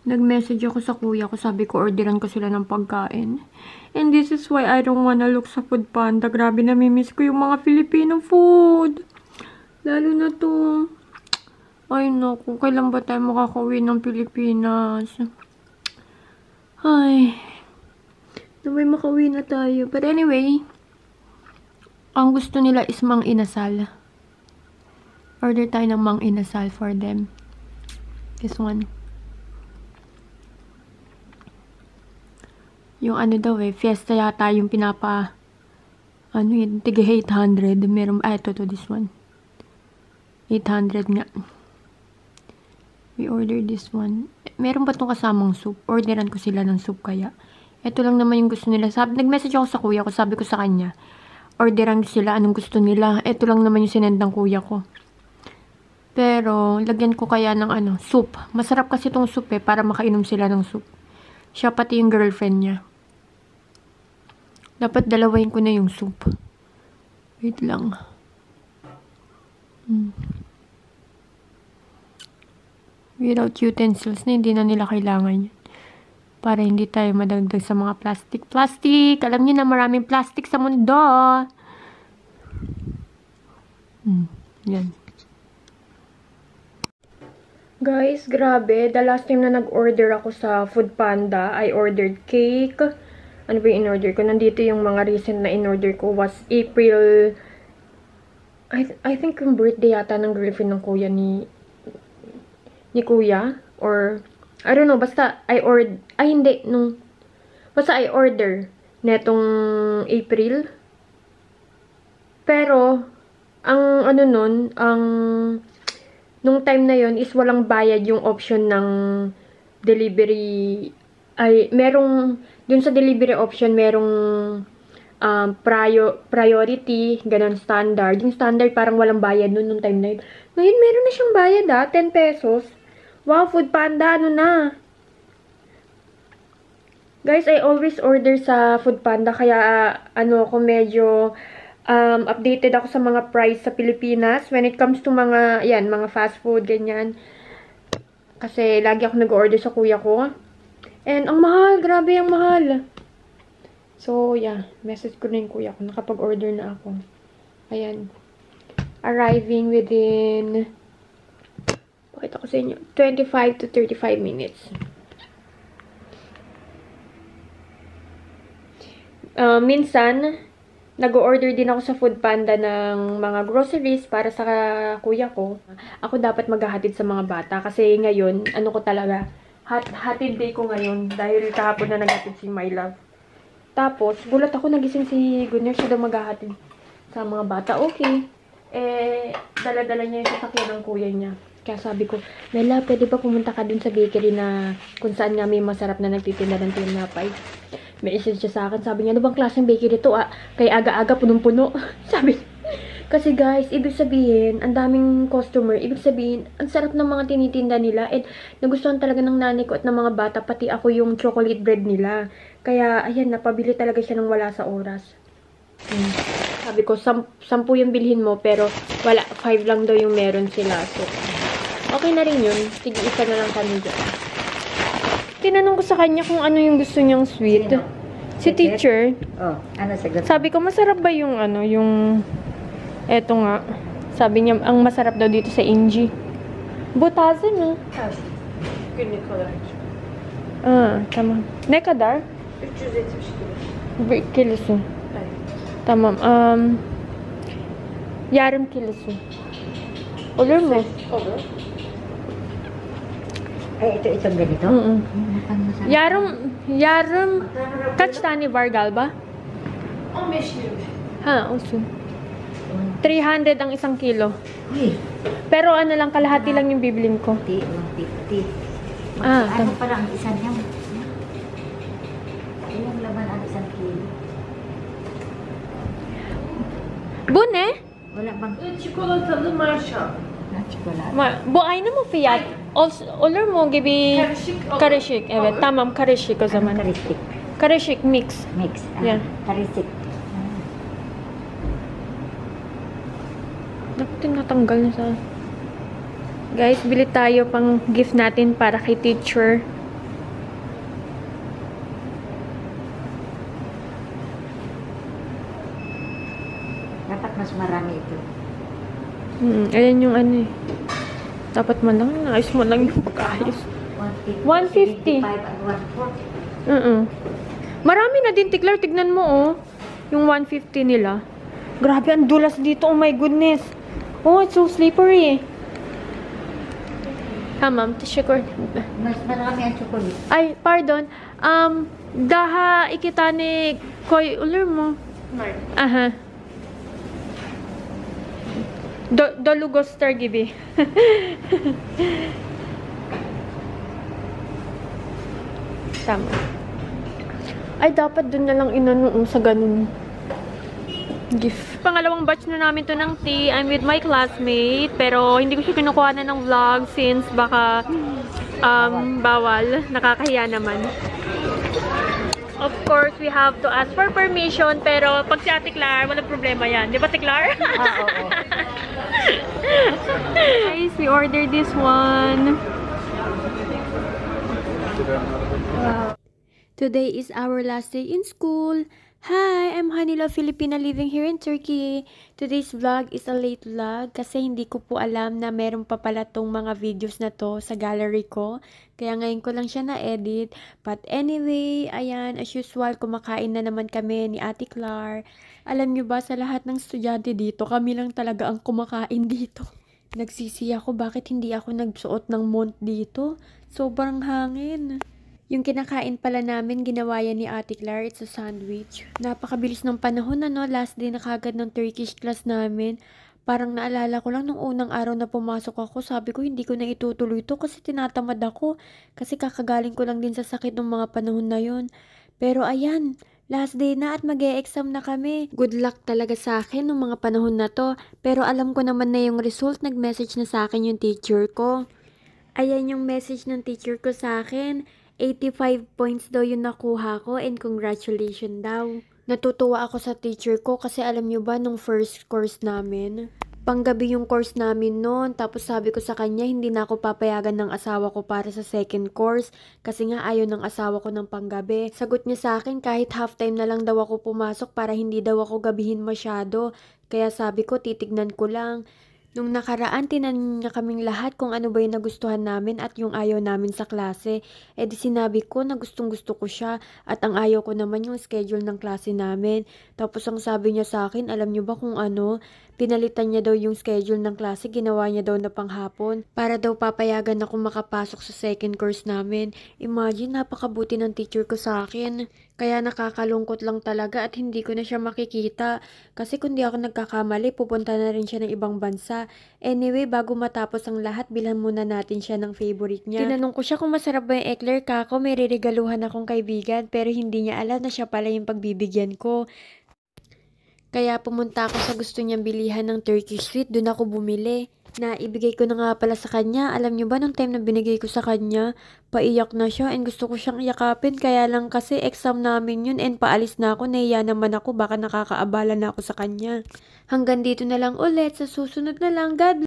Nag-message ako sa kuya ko. Sabi ko, orderan ko sila ng pagkain. And this is why I don't wanna look sa Food Panda. Grabe, namimiss ko yung mga Filipino food. Lalo na to. Ay, naku. Kailan ba tayo makakauwi ng Pilipinas? Ay. Naway makauwi na tayo. But anyway, ang gusto nila is mang inasal. Order tayo ng mang inasal for them. This one. Yung ano daw fiesta yata yung pinapa, ano yun, tiga 800. Meron, ito this one. 800 nga. We ordered this one. Meron ba itong kasamang soup? Orderan ko sila ng soup kaya. Ito lang naman yung gusto nila. Nag-message ako sa kuya ko, sabi ko sa kanya, orderan sila anong gusto nila. Ito lang naman yung sinend ng kuya ko. Pero, lagyan ko kaya ng soup. Masarap kasi itong soup para makainom sila ng soup. Siya pati yung girlfriend niya. Dapat dalawain ko na yung soup. Wait lang. Without utensils na, hindi na nila kailangan yun. Para hindi tayo madagdag sa mga plastic. Plastic! Alam niyo na maraming plastic sa mundo. Yan. Guys, grabe. The last time na nag-order ako sa Food Panda, I ordered cake. Ano ba yung in-order ko? Nandito yung mga recent na in-order ko was April. I think yung birthday yata ng girlfriend ng kuya ni kuya. Or, I don't know. Basta, basta I order netong April. Pero, nung time na yon is walang bayad yung option ng delivery. Dun sa delivery option, merong priority, ganun, standard. Yung standard parang walang bayad nung time na yun. Ngayon, meron na siyang bayad 10 pesos. Wow, Food Panda, na. Guys, I always order sa Food Panda, kaya ako medyo updated ako sa mga price sa Pilipinas when it comes to mga fast food, ganyan. Kasi lagi ako nag-order sa kuya ko. And ang mahal, grabe ang mahal. So, yeah, message ko na yung kuya ko. Nakapag-order na ako. Ayan. Arriving within, pakita ko sa inyo, 25 to 35 minutes. Minsan, nag-order din ako sa Food Panda ng mga groceries para sa kuya ko. Ako dapat maghahatid sa mga bata kasi ngayon, ko talaga, hatid day ko ngayon dahil kahapon na naghatid si My Love. Tapos, gulat ako, nagising si Gunner, siya daw maghahatid sa mga bata. Okay. Dala-dala niya yung sasakyan ng kuya niya. Kaya sabi ko, Nela, pwede ba pumunta ka dun sa bakery na kung saan nga may masarap na nagtitinda ng tinapay? May message siya sa akin. Sabi niya, ano bang klaseng bakery to? Kaya aga-aga, punong-puno. Sabi, kasi guys, ibig sabihin, ang daming customer. Ibig sabihin, ang sarap ng mga tinitinda nila. And nagustuhan talaga ng nanay ko at ng mga bata. Pati ako yung chocolate bread nila. Kaya, ayan, napabili talaga siya ng wala sa oras. Sabi ko, 10 yung bilhin mo. Pero, wala, 5 lang daw yung meron sila. So, okay na rin yun. Sige, isa na lang kami dyan. Tinanong ko sa kanya kung ano yung gusto niyang sweet. Sino? Si teacher. Oh, ano sagot? Sabi ko, masarap ba yung yung eto nga. Sabi niya, ang masarap daw dito sa Inji. Butazen, no? Tamam. Ne kadar? 370 kilosu. Tamam. Yarım kilosu. Olur mu? Olur. Itong ganito? Yarım kaç tane var galiba? 15 Ha, olsun. 300 ang isang kilo. Uy. Pero ano lang, kalahati lang yung bibilin ko. 150. Ano para ang isang niya? Ilang laman ang isang kilo? Bu ne? Wala bang? Çikolatalı marşa. Çikolata. Bu aynı mı fiyat? Olur mu gibi? Karışık. Evet, tamam, karışık o zaman. Karışık. Karışık mix. Mix. Yan. Karışık. Naku, tinatanggal na sa... Guys, bili tayo pang gift natin para kay teacher. Dapat mas marami ito. Ayan yung ano eh. Dapat man lang, naayos mo lang yung pagkaayos. 150. 150. 75 at 140. Marami na din, Tiklar. Tignan mo, oh. Yung 150 nila. Grabe, ang dulas dito. Oh my goodness. Oh, it's so slippery. Ma'am, tissue ko. Mas marami ang chocolate. Ay, pardon. Daha ikita ni Koy ulir mo. Aha. Dolugos gibi. Tama. Ay, dapat dun na lang inanoon sa ganun. Gift. Pangalawang batch na namin to ng tea. I'm with my classmate. Pero hindi ko siya kinukuha na ng vlog since baka bawal. Nakakahiya naman. Of course, we have to ask for permission. Pero pag si Ate Clar, walang problema yan. Di ba, Ate Clar? Oo. Guys, we ordered this one. Today is our last day in school. Hi, I'm Hanila Filipina living here in Turkey. Today's vlog is a late vlog kasi hindi ko po alam na meron pa pala tong mga videos na to sa gallery ko. Kaya ngayon ko lang siya na-edit. But anyway, ayan, as usual, kumakain na naman kami ni Ate Clar. Alam nyo ba, sa lahat ng estudyante dito, kami lang talaga ang kumakain dito. Nagsisi ako bakit hindi ako nagsuot ng mont dito. Sobrang hangin. Yung kinakain pala namin, ginawa yan ni Ate Clar. It's a sandwich. Napakabilis ng panahon, ano? Last day na kagad ng Turkish class namin. Parang naalala ko lang nung unang araw na pumasok ako, sabi ko hindi ko na itutuloy to kasi tinatamad ako. Kasi kakagaling ko lang din sa sakit ng mga panahon na yon. Pero ayan, last day na at mag-e-exam na kami. Good luck talaga sa akin nung mga panahon na to. Pero alam ko naman na yung result, nag-message na sa akin yung teacher ko. Ayan yung message ng teacher ko sa akin. 85 points daw yung nakuha ko and congratulations daw. Natutuwa ako sa teacher ko kasi alam nyo ba nung first course namin, panggabi yung course namin noon. Tapos sabi ko sa kanya hindi na ako papayagan ng asawa ko para sa second course kasi nga ayaw ng asawa ko ng panggabi. Sagot niya sa akin kahit half time na lang daw ako pumasok para hindi daw ako gabihin masyado. Kaya sabi ko titignan ko lang. Nung nakaraan, tinanong niya kaming lahat kung ano ba yung nagustuhan namin at yung ayaw namin sa klase. E di sinabi ko na gustong gusto ko siya at ang ayaw ko naman yung schedule ng klase namin. Tapos ang sabi niya sa akin, alam niyo ba kung ano? Pinalitan niya daw yung schedule ng klase, ginawa niya daw na panghapon para daw papayagan ako makapasok sa second course namin. Imagine, napakabuti ng teacher ko sa akin. Kaya nakakalungkot lang talaga at hindi ko na siya makikita. Kasi kung di ako nagkakamali, pupunta na rin siya ng ibang bansa. Anyway, bago matapos ang lahat, bilhan muna natin siya ng favorite niya. Tinanong ko siya kung masarap ba yung eclair kako, may reregaluhan akong kaibigan, pero hindi niya alam na siya pala yung pagbibigyan ko. Kaya pumunta ako sa gusto niyang bilihan ng Turkish sweet, doon ako bumili. Na ibigay ko na nga pala sa kanya. Alam niyo ba, nung time na binigay ko sa kanya, paiyak na siya and gusto ko siyang iyakapin. Kaya lang kasi exam namin yun and paalis na ako. Nahiya naman ako, baka nakakaabala na ako sa kanya. Hanggang dito na lang ulit. Sa susunod na lang. God bless.